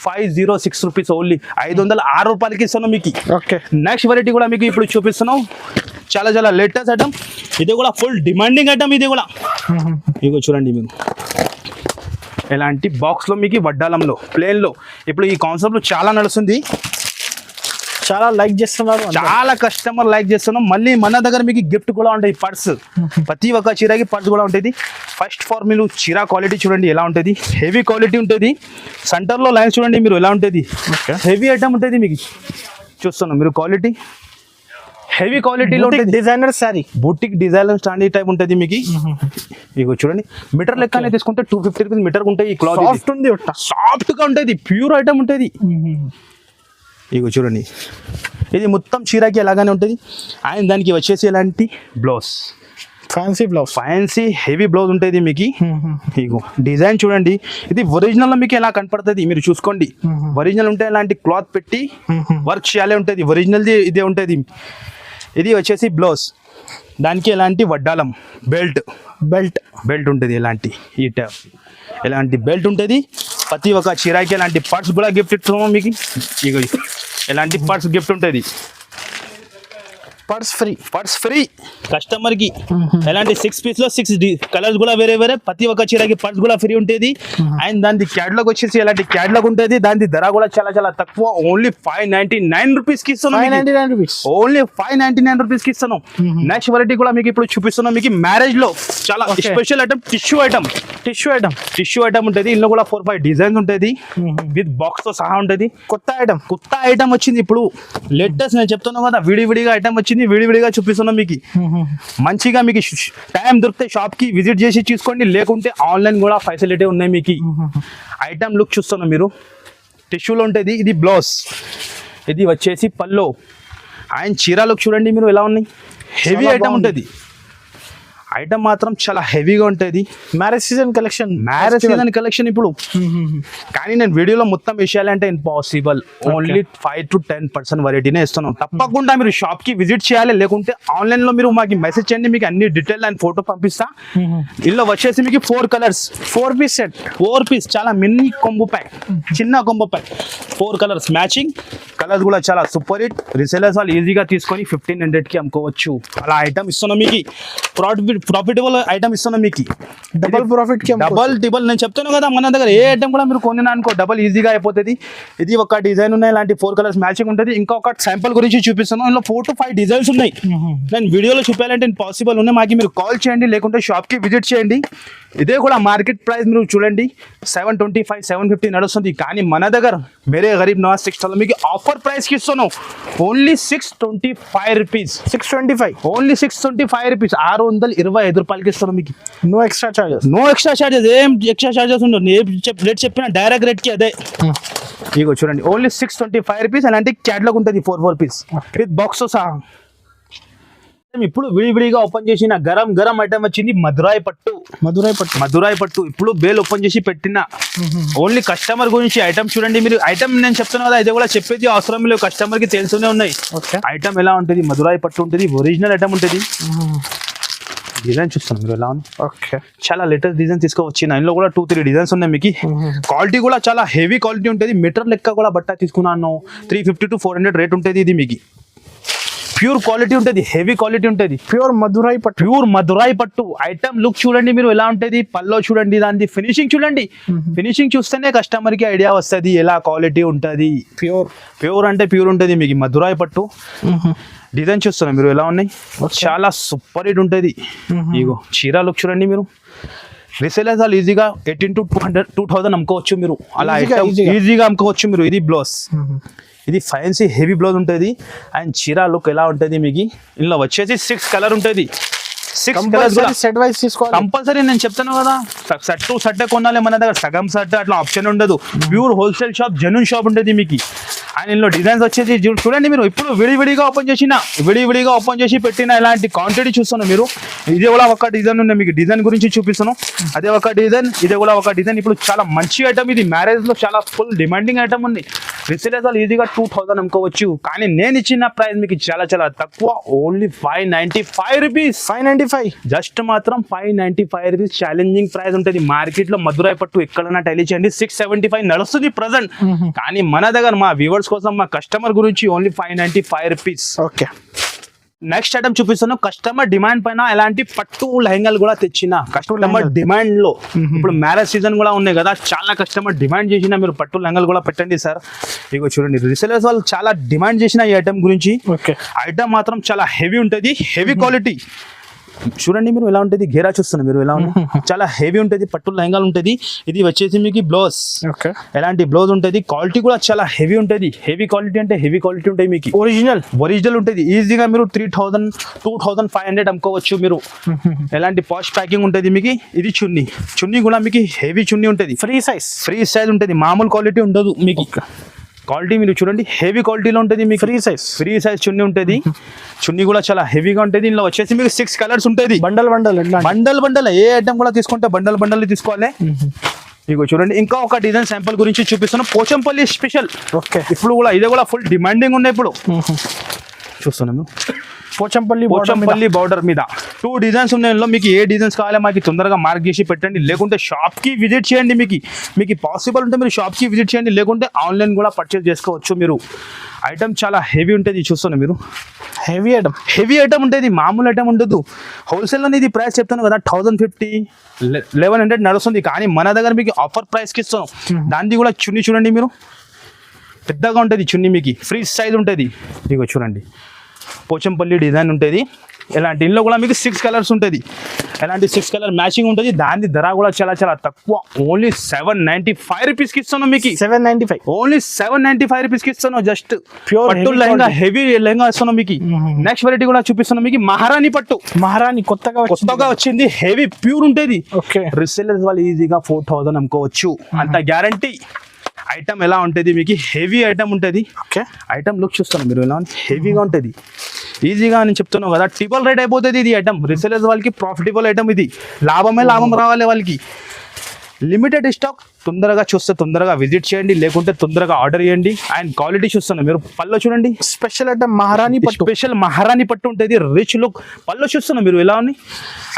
506 rupees. ఓన్లీ 506 రూపాయలకి ఇస్తాను మీకు. ఓకే, నెక్స్ట్ వెరైటీ కూడా మీకు ఇప్పుడు చూపిస్తున్నాం. చాలా చాలా లేటెస్ట్ ఐటమ్. ఇది కూడా ఫుల్ డిమాండింగ్ ఐటమ్. ఇది కూడా ఇగో చూడండి మీరు. ఎలాంటి బాక్స్ లో మీకు వడ్డాలంలో ప్లేన్ లో. ఇప్పుడు ఈ కాన్సెప్ట్ చాలా నడుస్తుంది. చాలా లైక్ చేస్తున్నారు, చాలా కస్టమర్ లైక్ చేస్తున్నాం. మళ్ళీ మన దగ్గర మీకు గిఫ్ట్ కూడా ఉంటాయి. పర్స్, ప్రతి ఒక్క చీరకి పర్స్ కూడా ఉంటుంది. ఫస్ట్ ఫార్ మీరు చీర క్వాలిటీ చూడండి ఎలా ఉంటుంది. హెవీ క్వాలిటీ ఉంటుంది. సెంటర్ లో లైన్స్ చూడండి మీరు ఎలా ఉంటుంది. హెవీ ఐటమ్ ఉంటుంది మీకు. చూస్తున్నాం మీరు. క్వాలిటీ హెవీ క్వాలిటీలో designer sorry, boutique designer standard type ఉంటుంది మీకు. ఇగో చూడండి. మీటర్ లెక్కనే తీసుకుంటే 250 రూపీస్ మీటర్ ఉంటాయి. ఈ క్లాత్ సాఫ్ట్ ఉంది, సాఫ్ట్ గా ఉంటుంది. ప్యూర్ ఐటమ్ ఉంటుంది. ఇగో చూడండి. ఇది మొత్తం చీరకి ఎలాగానే ఉంటుంది. అండ్ దానికి వచ్చేసి ఎలాంటి బ్లౌజ్, ఫ్యాన్సీ హెవీ బ్లౌజ్ ఉంటుంది మీకు. ఇగో డిజైన్ చూడండి. ఇది ఒరిజినల్ లో మీకు ఎలా కనపడుతుంది మీరు చూసుకోండి. ఒరిజినల్ ఉంటే ఇలాంటి క్లాత్ పెట్టి వర్క్ చేయాలి ఉంటుంది. ఒరిజినల్ది ఇదే ఉంటుంది. ఇది వచ్చేసి బ్లౌజ్. దానికి ఎలాంటి వడ్డాలం బెల్ట్ ఉంటుంది. ఎలాంటి ఈ టైప్ ఎలాంటి బెల్ట్ ఉంటుంది. ప్రతి ఒక్క చీరాకి ఎలాంటి పర్స్ కూడా గిఫ్ట్ ఇస్తున్నాము మీకు. ఇగో ఎలాంటి పర్స్ గిఫ్ట్ ఉంటుంది. పర్స్ ఫ్రీ కస్టమర్ కి. ఎలాంటి 6 పీస్ లో 6 కలర్స్ కూడా వేరే వేరే, ప్రతి ఒక్క చీరకి పర్స్ కూడా ఫ్రీ ఉంటుంది. అండ్ దాని క్యాటలాగ్ వచ్చేసి ఎలాంటి క్యాటలాగ్ ఉంటుంది, దాని ధర కూడా చాలా చాలా తక్కువ, ఓన్లీ 599 రూపీస్ కి ఇస్తున్నాం. 599 రూపీస్, ఓన్లీ 599 రూపీస్ కి ఇస్తున్నాం. నెక్స్ట్ వెరైటీ కూడా మీకు ఇప్పుడు చూపిస్తున్నాం. మీకు మ్యారేజ్ లో చాలా స్పెషల్ ఐటమ్, టిష్యూ ఐటమ్ ఉంటుంది. ఇందులో కూడా 4-5 డిజైన్స్ ఉంటుంది, విత్ బాక్స్ తో సహా ఉంటుంది. కొత్త ఐటమ్ వచ్చింది ఇప్పుడు, లేటెస్ట్. నేను చెప్తున్నాను కదా, విడివిడిగా ఐటమ్ వచ్చింది, విడివిడిగా చూపిస్తున్నాం మీకు. మంచిగా మీకు టైం దొరికితే షాప్ కి విజిట్ చేసి చూసుకోండి, లేకుంటే ఆన్లైన్ కూడా ఫెసిలిటీ ఉన్నాయి మీకు. ఐటమ్ లుక్ చూస్తున్నాం మీరు, టిష్యూలో ఉంటుంది. ఇది బ్లౌజ్, ఇది వచ్చేసి పల్లో. అండ్ చీర లుక్ చూడండి మీరు ఎలా ఉన్నాయి, హెవీ ఐటమ్ ఉంటుంది. ఐటమ్ మాత్రం చాలా హెవీగా ఉంటుంది. మ్యారేజ్ సీజన్ కలెక్షన్ ఇప్పుడు. కానీ నేను వీడియోలో మొత్తం వేసేయాలంటే ఇంపాసిబుల్. ఓన్లీ 5 to 10% వెరైటీనే ఇస్తున్నాం. తప్పకుండా మీరు షాప్ కి విజిట్ చేయాలి, లేకుంటే ఆన్లైన్ లో మీరు మాకు మెసేజ్ చేయండి, మీకు అన్ని డీటెయిల్ అండ్ ఫోటో పంపిస్తా. ఇందులో వచ్చేసి మీకు 4 కలర్స్, 4 పీస్ సెట్, 4 పీస్, చాలా మినీ కొంబో ప్యాక్, చిన్న combo pack, 4 colours matching. Colours కూడా చాలా సూపర్ హిట్. రీసేలర్స్ వాళ్ళు ఈజీగా తీసుకొని 1500 కి అమ్ముకోవచ్చు. అలా ఐటమ్ ఇస్తున్నాం మీకు, ప్రాఫిటబుల్ ఐటమ్ ఇస్తున్నాం మీకు. డబుల్ ప్రాఫిట్ కి, డబుల్ నేను చెప్తాను కదా, మన దగ్గర ఏ ఐటమ్ కూడా మీరు కొనినా అనుకో డబుల్ ఈజీగా అయిపోతుంది. ఇది ఒక డిజైన్ ఉన్నాయి, ఇలాంటి 4 కలర్స్ మ్యాచింగ్ ఉంటుంది. ఇంకా ఒక శాంపుల్ గురించి చూపిస్తున్నాను. ఇందులో 4 to 5 డిజైన్స్ ఉన్నాయి. నేను వీడియోలో చూపించాలంటే పాసిబుల్ ఉన్నాయి. మాకు మీరు కాల్ చేయండి, లేకుంటే షాప్ కి విజిట్ చేయండి. ఇదే కూడా మార్కెట్ ప్రైస్ మీరు చూడండి 725, 750 నడుస్తుంది. కానీ మన దగ్గర మేరే గరీబ్ నవాజ్ టెక్స్టైల్ మీకు ఆఫర్ ప్రైస్ కి ఇస్తున్నాం. ఓన్లీ 625 రూపీస్, 625, ఓన్లీ 625 రూపీస్, 625 రూపాయలకి ఇస్తున్నాం మీకు. నో ఎక్స్ట్రా చార్జెస్, ఏం ఎక్స్ట్రా చార్జెస్ ఉండవు. రేట్ చెప్పిన డైరెక్ట్ రేట్ కి అదే. ఇగో చూడండి, ఓన్లీ 625 రూపీస్. అలాంటి క్యాటలాగ్ ఉంటుంది 4 పీస్ విత్ బాక్స్ సహా. ఇప్పుడు విడివిడిగా ఓపెన్ చేసిన గరం ఐటమ్ వచ్చింది, మధురాయి పట్టు. ఇప్పుడు బేల్ ఓపెన్ చేసి పెట్టిన ఓన్లీ కస్టమర్ గురించి ఐటమ్ చూడండి మీరు. ఐటమ్ నేను చెప్తున్నా కదా, ఇది కూడా చెప్పేది అవసరం లేదు, కస్టమర్ కి తెలుసునే ఉన్నాయి. ఐటమ్ ఎలా ఉంటుంది, మధురాయి పట్టు ఉంటుంది, ఒరిజినల్ ఐటమ్ ఉంటుంది. డిజైన్ చూస్తాను మీరు ఎలా ఉంది. ఓకే, చాలా లేటెస్ట్ డిజైన్ తీసుకువచ్చిన. ఇందులో కూడా 2-3 డిజైన్స్ ఉన్నాయి మీకు. క్వాలిటీ కూడా చాలా హెవీ క్వాలిటీ ఉంటుంది. మీటర్ లెక్క కూడా బట్ట తీసుకున్నాను. 350 to 400 రేట్ ఉంటుంది. ఇది మీకు ప్యూర్ క్వాలిటీ ఉంటుంది, హెవీ క్వాలిటీ ఉంటుంది. ప్యూర్ మధురాయి పట్టు ఐటమ్ లుక్ చూడండి మీరు ఎలా ఉంటుంది. పల్లో చూడండి, దాని ఫినిషింగ్ చూడండి. ఫినిషింగ్ చూస్తేనే కస్టమర్ కి ఐడియా వస్తుంది ఎలా క్వాలిటీ ఉంటుంది. ప్యూర్ అంటే ప్యూర్ ఉంటుంది మీకు. మధురాయి పట్టు డిజైన్ చూస్తున్నారు మీరు ఎలా ఉన్నాయి, చాలా సూపర్ హిట్ ఉంటుంది. ఇగో చీర లుక్ చూడండి మీరు. రీసేలర్స్ వాళ్ళు ఈజీగా 18 to 2000 అమ్ముకోవచ్చు మీరు. అలా ఈజీగా అమ్ముకోవచ్చు మీరు. ఇది బ్లౌజ్, ఇది ఫ్యాన్సీ హెవీ బ్లౌజ్ ఉంటుంది. అండ్ చీర లుక్ ఎలా ఉంటుంది మీకు. ఇందులో వచ్చేసి 6 కలర్ ఉంటుంది. 6 కలర్స్ సెట్ వైస్ తీసుకోవాలి కంపల్సరీ. నేను చెప్తాను కదా, సెట్ కొనాలి మన దగ్గర, సగం సెట్ అట్లా ఆప్షన్ ఉండదు. Pure wholesale shop, genuine shop ఉంటుంది మీకు. అండ్ ఇందులో డిజైన్స్ వచ్చేసి చూడండి మీరు. ఇప్పుడు విడివిడిగా ఓపెన్ చేసి పెట్టిన ఇలాంటి క్వాంటిటీ చూస్తున్నాను మీరు. ఇదే కూడా ఒక డిజైన్ ఉంది మీకు. డిజైన్ గురించి చూపిస్తున్నాను. అదే ఒక డిజైన్, ఇదే కూడా ఒక డిజైన్. ఇప్పుడు చాలా మంచి ఐటమ్ ఇది. మ్యారేజ్ లో చాలా ఫుల్ డిమాండింగ్ ఐటమ్ ఉంది. రీసేలర్స్ వాళ్ళు ఈజీగా 2000 అమ్ముకోవచ్చు. కానీ నేను ఇచ్చిన ప్రైస్ మీకు చాలా చాలా తక్కువ, ఓన్లీ 595 రూపీస్. 595 జస్ట్ మాత్రం 595 రూపీస్. ఛాలెంజింగ్ ప్రైస్ ఉంటుంది మార్కెట్ లో. మధురాయి పట్టు ఎక్కడన్నా టైలీ చేయండి, 675 నడుస్తుంది ప్రజెంట్. కానీ మన దగ్గర మా వ్యూవర్స్ కోసం, మా కస్టమర్ గురించి only 595 rupees. Okay, next item చూపిస్తాను. కస్టమర్ డిమాండ్ పైన ఎలాంటి పట్టు లెహంగాలు కూడా తెచ్చిన. కస్టమర్ డిమాండ్ లో ఇప్పుడు మ్యారేజ్ సీజన్ కూడా ఉన్నాయి కదా, చాలా కస్టమర్ డిమాండ్ చేసిన మీరు పట్టు లెహంగాలు కూడా పెట్టండి సార్. ఇగో చూడండి, రీసేలర్స్ వాళ్ళు చాలా డిమాండ్ చేసిన ఈ ఐటమ్ గురించి. ఐటమ్ మాత్రం చాలా హెవీ ఉంటుంది, హెవీ క్వాలిటీ. చూడండి మీరు ఎలా ఉంటుంది. గేరా చూస్తున్నారు మీరు ఎలా ఉంది, చాలా హెవీ ఉంటుంది. పట్టు లెహంగాలు ఉంటుంది. ఇది వచ్చేసి మీకు బ్లౌజ్, ఎలాంటి బ్లౌజ్ ఉంటుంది. క్వాలిటీ కూడా చాలా హెవీ ఉంటుంది. హెవీ క్వాలిటీ అంటే హెవీ క్వాలిటీ ఉంటాయి మీకు. ఒరిజినల్ ఉంటుంది. ఈజీగా మీరు 3000, 2500 అమ్ముకోవచ్చు మీరు. ఎలాంటి పాష్ ప్యాకింగ్ ఉంటుంది మీకు. ఇది చున్నీ కూడా మీకు హెవీ చున్నీ ఉంటుంది. ఫ్రీ సైజ్ ఉంటుంది. మామూలు క్వాలిటీ ఉండదు మీకు. క్వాలిటీ మీరు చూడండి, హెవీ క్వాలిటీలో ఉంటుంది మీకు. ఫ్రీ సైజ్ చున్నీ ఉంటుంది. చున్నీ కూడా చాలా హెవీగా ఉంటుంది. ఇందులో వచ్చేసి మీకు 6 కలర్స్ ఉంటుంది. బండల్ ఏ ఐటమ్ కూడా తీసుకుంటే బండల్ తీసుకోవాలి. ఇగో చూడండి, ఇంకా ఒక డిజైన్ శాంపుల్ గురించి చూపిస్తున్నాను. పోచంపల్లి స్పెషల్. ఓకే, ఇప్పుడు కూడా ఇదే కూడా ఫుల్ డిమాండింగ్ ఉన్నాయి ఇప్పుడు. చూస్తున్నాము పోచంపల్లి బార్డర్ మీద 2 డిజైన్స్ ఉన్నాయి. మీకు ఏ డిజైన్స్ కావాలో మాకు తొందరగా మార్క్ చేసి పెట్టండి, లేకుంటే షాప్కి విజిట్ చేయండి. మీకు పాసిబుల్ ఉంటే మీరు షాప్కి విజిట్ చేయండి, లేకుంటే ఆన్లైన్ కూడా పర్చేస్ చేసుకోవచ్చు. మీరు ఐటమ్ చాలా హెవీ ఉంటుంది, చూస్తున్నా మీరు. హెవీ ఐటమ్ ఉంటుంది, మామూలు ఐటమ్ ఉండదు. హోల్సేల్లో ఇది ప్రైస్ చెప్తాను కదా 1050 1100 నడుస్తుంది, కానీ మన దగ్గర మీకు ఆఫర్ ప్రైస్కి ఇస్తాం. దాన్ని కూడా చున్నీ చూడండి మీరు, పెద్దగా ఉంటుంది చున్నీ, మీకు ఫ్రీ సైజ్ ఉంటుంది. ఇదిగో చూడండి, పోచంపల్లి డిజైన్ ఉంటుంది. ఇలాంటి ఇంట్లో కూడా మీకు 6 కలర్స్ ఉంటుంది, ఎలాంటి 6 కలర్ మ్యాచింగ్ ఉంటుంది. దాని ధర కూడా చాలా చాలా తక్కువ, ఓన్లీ 795 రూపీస్కి ఇస్తాను. మీకు 795, ఓన్లీ 795 రూపీస్కి ఇస్తాను. జస్ట్ ప్యూర్ పట్టు లెహంగా, హెవీ లెహంగా ఇస్తాను మీకు. నెక్స్ట్ వెరైటీ కూడా చూపిస్తాను మీకు, మహారాణి పట్టు. మహారాణి కొత్తగా వచ్చింది, హెవీ ప్యూర్ ఉంటుంది. ఓకే, రీసెల్లర్స్ వాళ్ళు ఈజీగా 4000 అమ్ముకోవచ్చు, అంత గ్యారంటీ. ఐటమ్ ఎలా ఉంటుంది మీకు, హెవీ ఐటమ్ ఉంటుంది. ఓకే, ఐటమ్ లుక్ చూస్తాను మీరు, ఎలా హెవీగా ఉంటుంది. ఈజీగా నేను చెప్తున్నాను కదా, ట్రిపుల్ రేట్ అయిపోతుంది ఇది ఐటమ్. రీసెలర్స్ వాళ్ళకి ప్రాఫిటబుల్ ఐటమ్ ఇది, లాభం రావాలి వాళ్ళకి. లిమిటెడ్ స్టాక్, తొందరగా చూస్తే తొందరగా విజిట్ చేయండి, లేకుంటే తొందరగా ఆర్డర్ చేయండి. అండ్ క్వాలిటీ చూస్తాను మీరు, పళ్ళు చూడండి, స్పెషల్ ఐటమ్ మహారాణి పట్టు, స్పెషల్ మహారాణి పట్టు ఉంటుంది. రిచ్ లుక్ పళ్ళు చూస్తున్నాను మీరు ఎలా ఉంది.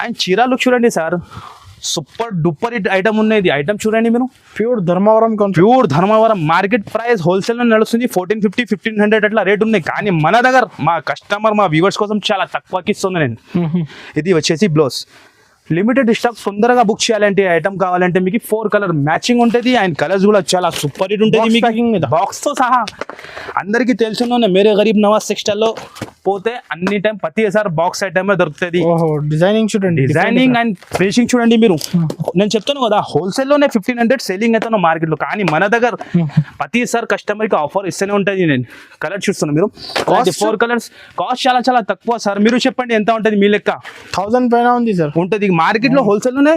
అండ్ చీర లుక్ చూడండి సార్, సూపర్ డూపర్ ఐటమ్ ఉన్నది. ఐటమ్ చూడండి మీరు, pure Dharmavaram. Market price wholesale లో నడుస్తుంది 1450 1500 అట్లా రేట్ ఉన్నాయి, కానీ మన దగ్గర మా కస్టమర్ మా వ్యూవర్స్ కోసం చాలా తక్కువకి ఇస్తుంది నేను. ఇది వచ్చేసి బ్లౌజ్, లిమిటెడ్ స్టాక్, తొందరగా బుక్ చేయాలంటే ఐటమ్ కావాలంటే మీకు 4 కలర్ మ్యాచింగ్ ఉంటుంది. అండ్ కలర్స్ కూడా చాలా సూపర్ హిట్ ఉంటుంది మీకు, బాక్స్ తో సహా. అందరికీ తెలుసున్న మేరే గరీబ్ నవాజ్ టెక్స్టైల్ లో పోతే అన్ని టైం ప్రతిసారి బాక్స్ ఐటమ్ దొరుకుతుంది. డిజైనింగ్ చూడండి, డిజైనింగ్ అండ్ ఫినిషింగ్ చూడండి మీరు. నేను చెప్తాను కదా, హోల్సేల్ లోనే 1500 సెల్లింగ్ అవుతాను మార్కెట్ లో, కానీ మన దగ్గర ప్రతిసారి కస్టమర్ కి ఆఫర్ ఇస్తూనే ఉంటుంది. నేను కలర్ చూస్తున్నాను మీరు, 4 కలర్స్. కాస్ట్ చాలా చాలా తక్కువ సార్, మీరు చెప్పండి ఎంత ఉంటుంది మీ లెక్క. 1000 పైన ఉంది సార్ ఉంటుంది. మార్కెట్ లో హోల్సేల్ లోనే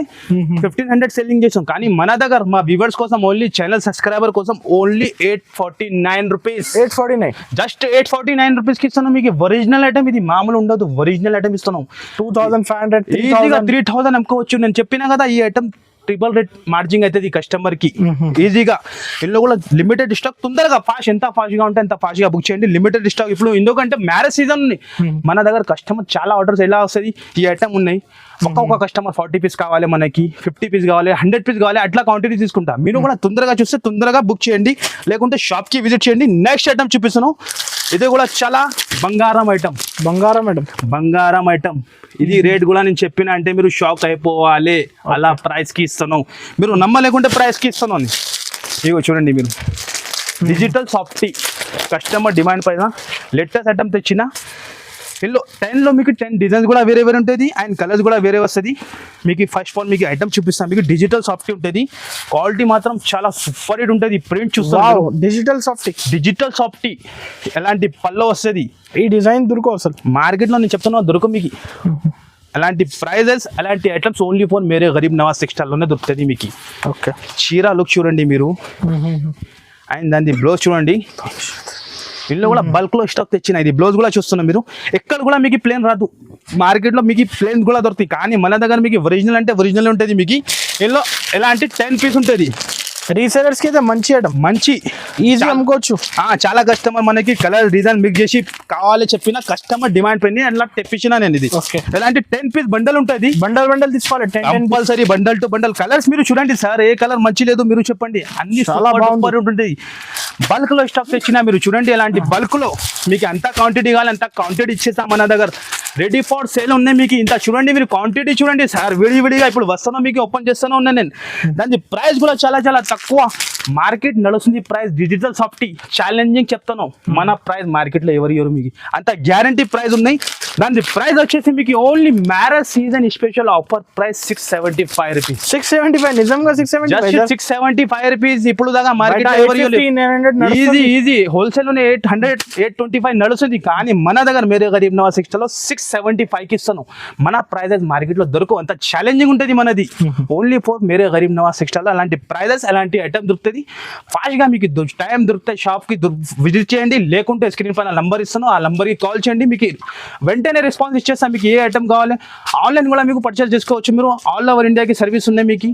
1500 సెల్లింగ్ చేసాం, కానీ మన దగ్గర మా వ్యూవర్స్ కోసం, ఓన్లీ ఛానల్ సబ్స్క్రైబర్ కోసం ఓన్లీ 849 రూపీస్. 849, జస్ట్ 849 రూపీస్ కి ఇస్తాను మీకు. ఒరిజినల్ ఐటమ్ ఇది, మామూలు ఉండదు, ఒరిజినల్ ఐటమ్ ఇస్తున్నాం. 2500, 3000 అమ్ముకోవచ్చు. నేను చెప్పినా కదా, ఈ ఐటమ్ ట్రిపుల్ రేట్ మార్జింగ్ అవుతుంది కస్టమర్ కి ఈజీగా. ఇందులో కూడా లిమిటెడ్ స్టాక్, తొందరగా ఎంత ఫాస్ట్ గా ఉంటే అంత ఫాస్ట్ గా బుక్ చేయండి. లిమిటెడ్ స్టాక్ ఇప్పుడు ఎందుకంటే మ్యారేజ్ సీజన్ ఉంది, మన దగ్గర కస్టమర్ చాలా ఆర్డర్స్ ఎలా వస్తుంది. ఈ ఐటమ్ ఉన్నాయి, ఒక్కొక్క కస్టమర్ 40 పీస్ కావాలి, మనకి 50 పీస్ కావాలి, 100 పీస్ కావాలి, అట్లా క్వాంటిటీ తీసుకుంటా. మీరు కూడా తొందరగా చూస్తే తొందరగా బుక్ చేయండి, లేకుంటే షాప్ కి విజిట్ చేయండి. నెక్స్ట్ ఐటమ్ చూపిస్తాను, ఇది కూడా చాలా బంగారం ఐటమ్. ఇది రేట్ కూడా నేను చెప్పిన అంటే మీరు షాక్ అయిపోవాలి, అలా ప్రైస్ కి ఇస్తాను. మీరు నమ్మలేకుంటే ప్రైస్ కి ఇస్తాను అని. ఇగో చూడండి మీరు, డిజిటల్ సాఫ్టీ, కస్టమర్ డిమాండ్ పైన లేటెస్ట్ ఐటమ్ తెచ్చిన. ఇందులో 10లో మీకు 10 డిజైన్స్ కూడా వేరే ఉంటుంది, అండ్ కలర్స్ కూడా వేరే వస్తుంది. మీకు ఫస్ట్ ఆఫ్ ఆల్ మీకు ఐటమ్ చూపిస్తాను. మీకు డిజిటల్ సాఫ్టీ ఉంటుంది, క్వాలిటీ మాత్రం చాలా సూపర్ హిట్ ఉంటుంది. ప్రింట్ చూస్తాను, డిజిటల్ సాఫ్టీ ఎలాంటి పల్లో వస్తుంది. ఈ డిజైన్ దొరకవు అసలు మార్కెట్లో, నేను చెప్తున్నా దొరకవు మీకు. అలాంటి ప్రైజెస్, అలాంటి items only for Mere Gareeb Nawaz textile లోనే దొరుకుతుంది మీకు. ఓకే, చీర లుక్ చూడండి మీరు, అండ్ దాని బ్లౌజ్ చూడండి. ఇందులో కూడా బల్క్ లో స్టాక్ తెచ్చిన. ఇది బ్లౌజ్ కూడా చూస్తున్నాం మీరు, ఎక్కడ కూడా మీకు ప్లేన్ రాదు. మార్కెట్ లో మీకు ప్లేన్ కూడా దొరుకుతాయి, కానీ మన దగ్గర మీకు ఒరిజినల్ అంటే ఒరిజినల్ ఉంటుంది. మీకు ఇందులో ఎలాంటి 10 పీస్ ఉంటుంది. రీసెలర్స్ కి అయితే మంచి ఐటమ్, మంచి ఈజీ అమ్ముకోవచ్చు. చాలా కస్టమర్ మనకి కలర్ డిజైన్ మిక్స్ చేసి కావాలి చెప్పిన కస్టమర్ డిమాండ్ పైన అట్లా తెప్పించిన నేను. ఇది ఎలాంటి 10 పీస్ బండల్ ఉంటుంది, బండల్ తీసుకోవాలి compulsory, bundle to bundle. Colours మీరు చూడండి సార్, ఏ కలర్ మంచి లేదు మీరు చెప్పండి, అన్ని చాలా బాగుంటుంది. బల్క్ లో స్టాక్ తెచ్చిన మీరు చూడండి, ఎలాంటి బల్క్ లో మీకు ఎంత క్వాంటిటీ కావాలి అంత క్వాంటిటీ ఇచ్చేస్తాం. మన దగ్గర రెడీ ఫర్ సేల్ ఉన్నాయి మీకు. ఇంత చూడండి మీరు, క్వాంటిటీ చూడండి సార్, విడివిడిగా ఇప్పుడు వస్తాను మీకు, ఓపెన్ చేస్తాను ఉన్నాను నేను. దాని ప్రైస్ కూడా చాలా చాలా తక్కువ. మార్కెట్ నడుస్తుంది ప్రైస్, డిజిటల్ సాఫ్టీ ఛాలెంజింగ్ చెప్తాను. మన ప్రైస్ మార్కెట్ లో ఎవరు మీకు అంత గ్యారంటీ ప్రైస్ ఉన్నాయి. దాని ప్రైస్ వచ్చేసి మీకు only marriage season special offer price 675 rupees. 675, నిజంగా 675 రూపీస్. ఇప్పుడు దాకా మార్కెట్ ఈజీ హోల్సేల్ లోనే 800 825 నడుస్తుంది, కానీ మన దగ్గర మేరే గరీబ్ నవాజ్ టెక్స్టైల్ లో 675 కి ఇస్తాను. మన ప్రైజెస్ మార్కెట్ లో దొరకవు, అంత ఛాలెంజింగ్ ఉంటుంది మనది. Only for Mere Gareeb Nawaz textile లో అలాంటి ప్రైజెస్, అలాంటి ఐటమ్ దొరుకుతుంది. ఫాస్ట్ గా మీకు టైం దొరుకుతాయి, షాప్ కి విజిట్ చేయండి, లేకుంటే స్క్రీన్ పైన నంబర్ ఇస్తాను, ఆ నంబర్ కి కాల్ చేయండి. మీకు వెంటనే రెస్పాన్స్ ఇచ్చేస్తాను. మీకు ఏ ఐటమ్ కావాలి ఆన్లైన్ కూడా మీకు పర్చేస్ చేసుకోవచ్చు. మీరు ఆల్ ఓవర్ ఇండియాకి సర్వీస్ ఉన్నాయి మీకు.